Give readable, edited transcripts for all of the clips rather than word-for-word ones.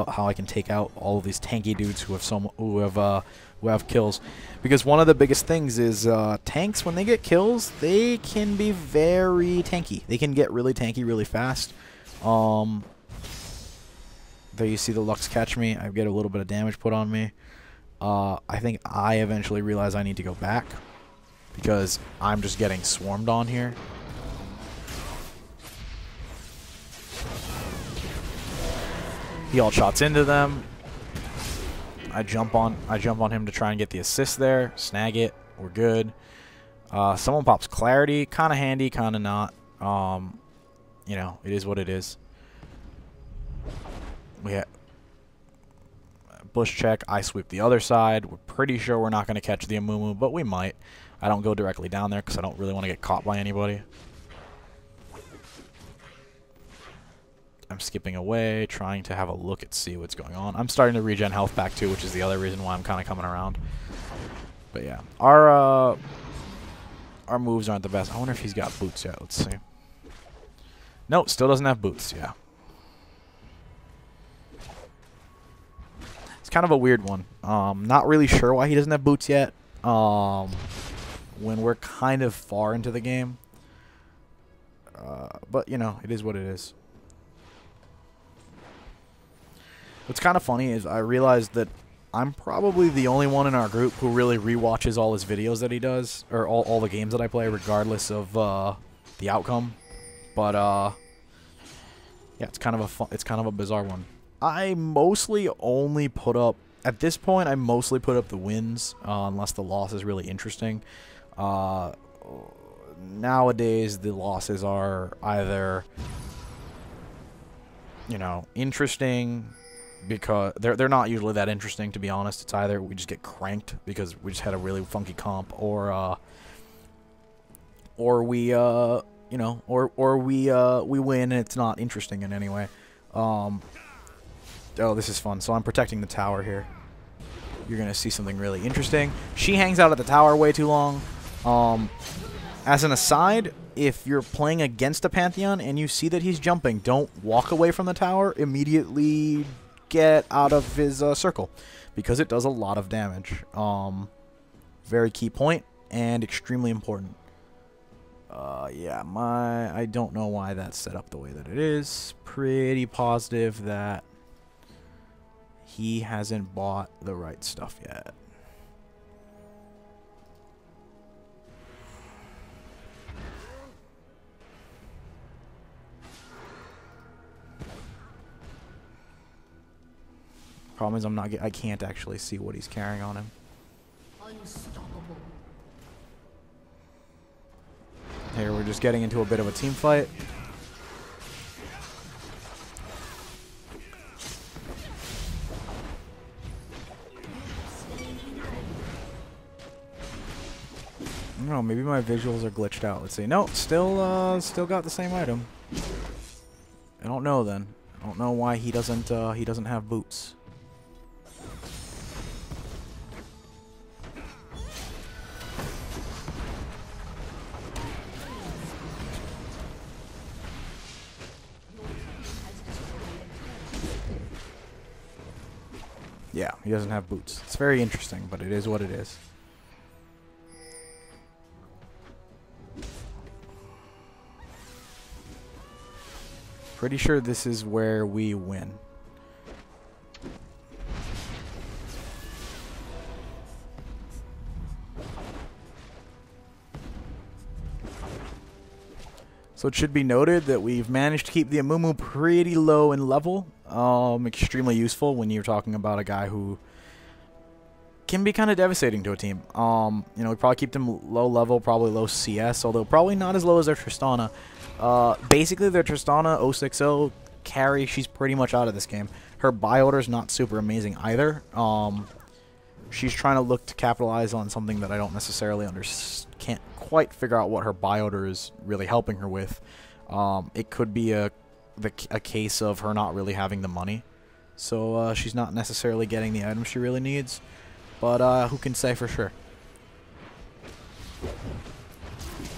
how I can take out all of these tanky dudes who have kills, because one of the biggest things is tanks, when they get kills, they can be very tanky. They can get really tanky really fast. There you see the Lux catch me. I get a little bit of damage put on me. I think I eventually realize I need to go back because I'm just getting swarmed on here. He all shots into them. I jump on him to try and get the assist there. Snag it. We're good. Someone pops clarity. Kind of handy, kind of not. You know, it is what it is. We have bush check. I sweep the other side. We're pretty sure we're not going to catch the Amumu, but we might. I don't go directly down there because I don't really want to get caught by anybody. I'm skipping away, trying to have a look at see what's going on. I'm starting to regen health back too, which is the other reason why I'm kind of coming around. But yeah, our moves aren't the best. I wonder if he's got boots yet. Let's see. No, still doesn't have boots. Yeah. It's kind of a weird one. Not really sure why he doesn't have boots yet. When we're kind of far into the game. But you know, it is what it is. What's kind of funny is I realized that I'm probably the only one in our group who really rewatches all his videos that he does, or all the games that I play, regardless of the outcome. But yeah, it's kind of a bizarre one. I mostly only put up at this point. I mostly put up the wins, unless the loss is really interesting. Nowadays, the losses are either, you know, interesting. Because they're not usually that interesting, to be honest. It's either we just get cranked because we just had a really funky comp, or we you know, or we win and it's not interesting in any way. Oh, this is fun. So I'm protecting the tower here. You're gonna see something really interesting. She hangs out at the tower way too long. As an aside, if you're playing against a Pantheon and you see that he's jumping, don't walk away from the tower. Immediately get out of his circle, because it does a lot of damage. Very key point and extremely important. Yeah, I don't know why that's set up the way that it is. Pretty positive that he hasn't bought the right stuff yet. Problem is I can't actually see what he's carrying on him. Unstoppable. Here we're just getting into a bit of a team fight. I don't know, maybe my visuals are glitched out. Let's see. No, still got the same item. I don't know then. I don't know why he doesn't have boots. Yeah, he doesn't have boots. It's very interesting, but it is what it is. Pretty sure this is where we win. So it should be noted that we've managed to keep the Amumu pretty low in level. Extremely useful when you're talking about a guy who can be kind of devastating to a team. You know, we probably keep them low level, probably low CS, although probably not as low as their Tristana. Basically, their Tristana 060 carry, she's pretty much out of this game. Her buy order is not super amazing either. She's trying to look to capitalize on something that I don't necessarily can't quite figure out what her buy order is really helping her with. It could be a case of her not really having the money, so she's not necessarily getting the items she really needs. But who can say for sure?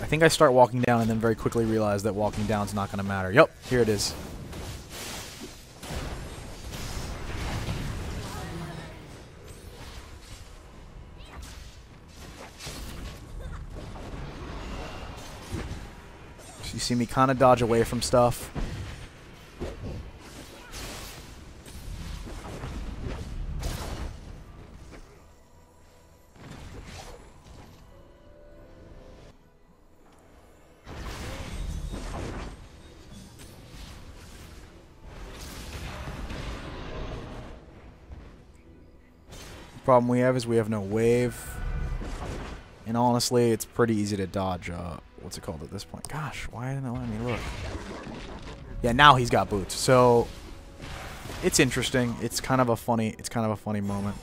I think I start walking down and then very quickly realize that walking down is not going to matter. Yep, here it is. You see me kind of dodge away from stuff. Problem we have is we have no wave, and honestly it's pretty easy to dodge what's it called at this point. Gosh, why didn't it let me look? Yeah, now he's got boots, so it's interesting. It's kind of a funny moment.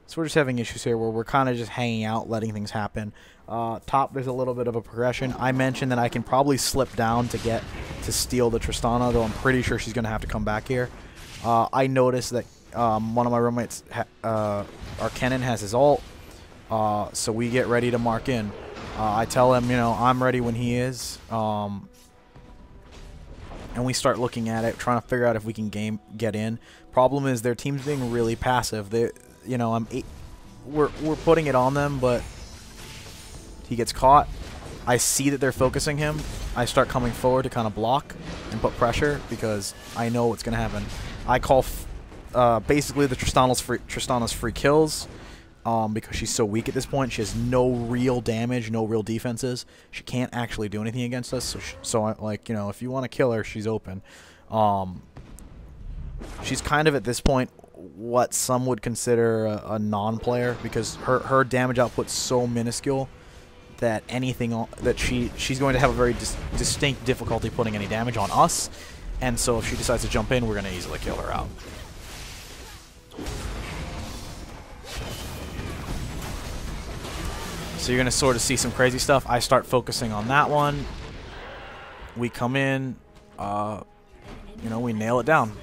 So we're just having issues here where we're kind of just hanging out, letting things happen. Top, there's a little bit of a progression. I mentioned that I can probably slip down to get to steal the Tristana, though I'm pretty sure she's going to have to come back here. I noticed that one of my roommates, Arkennen, has his ult, so we get ready to mark in. I tell him, you know, I'm ready when he is, and we start looking at it, trying to figure out if we can get in. Problem is their team's being really passive. You know, we're putting it on them, but he gets caught. I see that they're focusing him. I start coming forward to kind of block and put pressure because I know what's going to happen. I call basically the Tristana's free kills because she's so weak at this point. She has no real damage, no real defenses. She can't actually do anything against us. So like, you know, if you want to kill her, she's open. She's kind of at this point what some would consider a non-player because her damage output's so minuscule that anything that she's going to have a very distinct difficulty putting any damage on us, and so if she decides to jump in, we're going to easily kill her out. So you're going to sort of see some crazy stuff. I start focusing on that one. We come in, you know, we nail it down.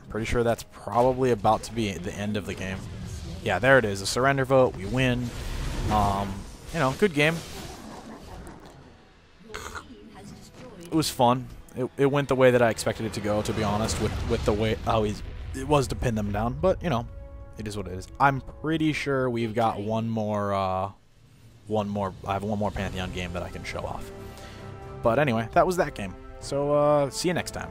Pretty sure that's probably about to be the end of the game. Yeah, there it is. A surrender vote. We win. You know, good game. It was fun. It went the way that I expected it to go, to be honest, with the way how it was to pin them down. But, you know, it is what it is. I'm pretty sure we've got one more, I have one more Pantheon game that I can show off. But anyway, that was that game. So, see you next time.